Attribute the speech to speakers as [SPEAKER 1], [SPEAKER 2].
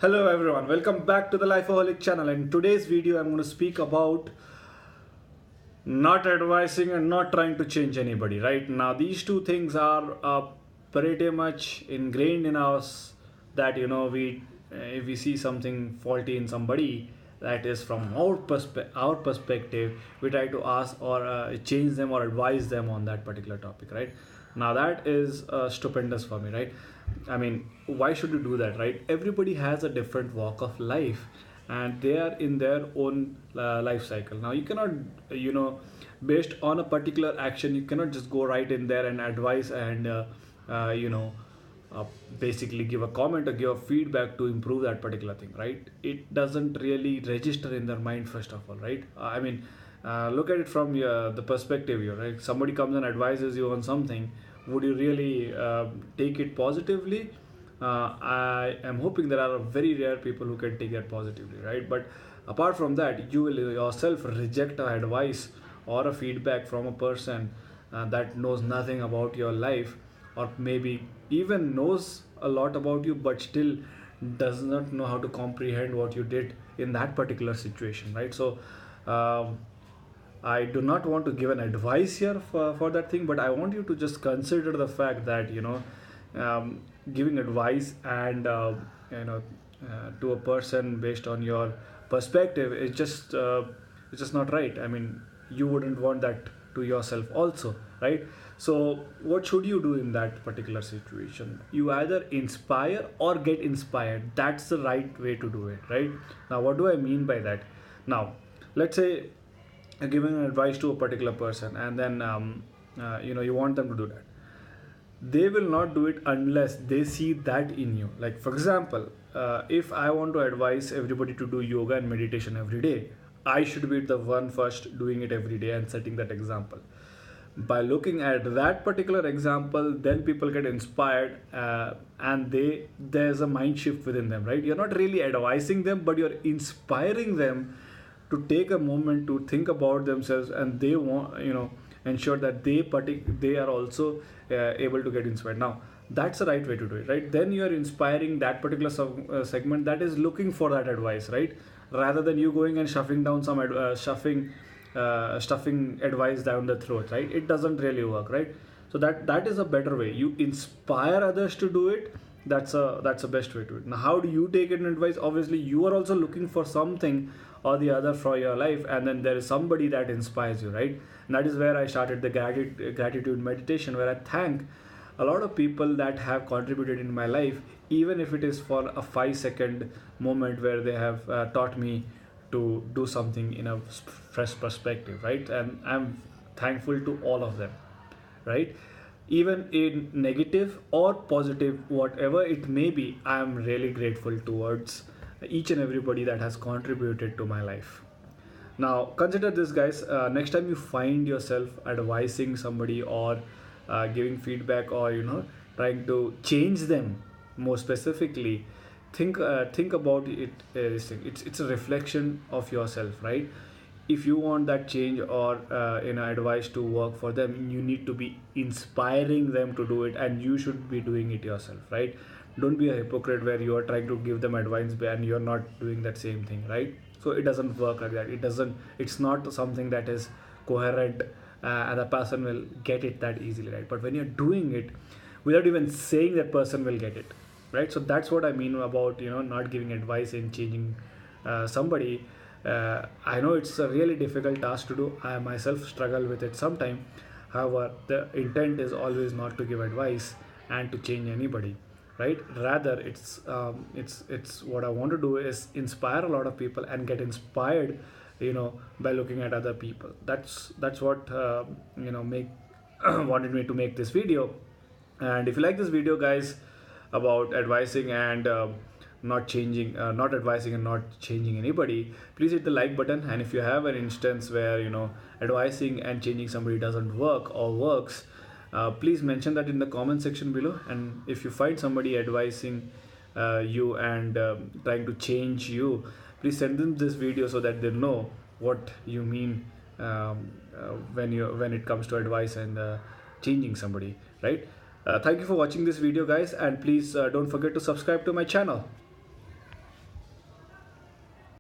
[SPEAKER 1] Hello everyone, welcome back to the Lifeaholic channel. In today's video, I'm going to speak about not advising and not trying to change anybody. Right now, these two things are pretty much ingrained in us. That we if we see something faulty in somebody, that is from our perspective, we try to ask or change them or advise them on that particular topic. Right now, that is stupendous for me. Right, I mean, why should you do that, right? Everybody has a different walk of life and they are in their own life cycle. Now, you cannot, based on a particular action, you cannot just go right in there and advise and, uh, you know, uh, basically give a comment or give a feedback to improve that particular thing, right? It doesn't really register in their mind, first of all, right? Look at it from the perspective here, right? Somebody comes and advises you on something. Would you really take it positively? I am hoping there are very rare people who can take that positively, right? But apart from that, you will yourself reject a advice or a feedback from a person that knows nothing about your life, or maybe even knows a lot about you but still does not know how to comprehend what you did in that particular situation, right? So um, I do not want to give an advice here for that thing, but I want you to just consider the fact that um, giving advice and to a person based on your perspective is just it's just not right. I mean, you wouldn't want that to yourself also, right? So what should you do in that particular situation? You either inspire or get inspired. That's the right way to do it, right? Now, what do I mean by that? Now, let's say giving an advice to a particular person, and then you want them to do that. They will not do it unless they see that in you. Like, for example, if I want to advise everybody to do yoga and meditation every day, I should be the one first doing it every day and setting that example. By looking at that particular example, then people get inspired, and there's a mind shift within them, right? You're not really advising them, but you're inspiring them to take a moment to think about themselves, and they want, ensure that they are also able to get inspired. Now, that's the right way to do it, right? Then you are inspiring that particular segment that is looking for that advice, right? Rather than you going and shoving down some stuffing advice down the throat, right? It doesn't really work, right? So that is a better way. You inspire others to do it. That's the best way to it. Now, how do you take an advice? Obviously, you are also looking for something or the other for your life, and then there is somebody that inspires you, right? And that is where I started the gratitude meditation, where I thank a lot of people that have contributed in my life, even if it is for a 5-second moment where they have taught me to do something in a fresh perspective, right? And I'm thankful to all of them, right? Even in negative or positive, whatever it may be, I am really grateful towards each and everybody that has contributed to my life. Now, consider this, guys. Next time you find yourself advising somebody or giving feedback, or trying to change them more specifically, think about it. This thing. It's a reflection of yourself, right? If you want that change or advice to work for them, you need to be inspiring them to do it, and you should be doing it yourself, right? Don't be a hypocrite where you are trying to give them advice and you're not doing that same thing, right? So it doesn't work like that. It's not something that is coherent, and the person will get it that easily, right? But when you're doing it without even saying, that person will get it, right? So that's what I mean about not giving advice and changing somebody. I know it's a really difficult task to do. I myself struggle with it sometimes. However, the intent is always not to give advice and to change anybody, right? Rather, it's what I want to do is inspire a lot of people and get inspired, by looking at other people. That's what make wanted me to make this video. And if you like this video, guys, about advising and not advising and not changing anybody, please hit the like button. And if you have an instance where advising and changing somebody doesn't work or works, please mention that in the comment section below. And if you find somebody advising you and trying to change you, please send them this video so that they know what you mean when it comes to advice and changing somebody, right? Thank you for watching this video, guys, and please don't forget to subscribe to my channel.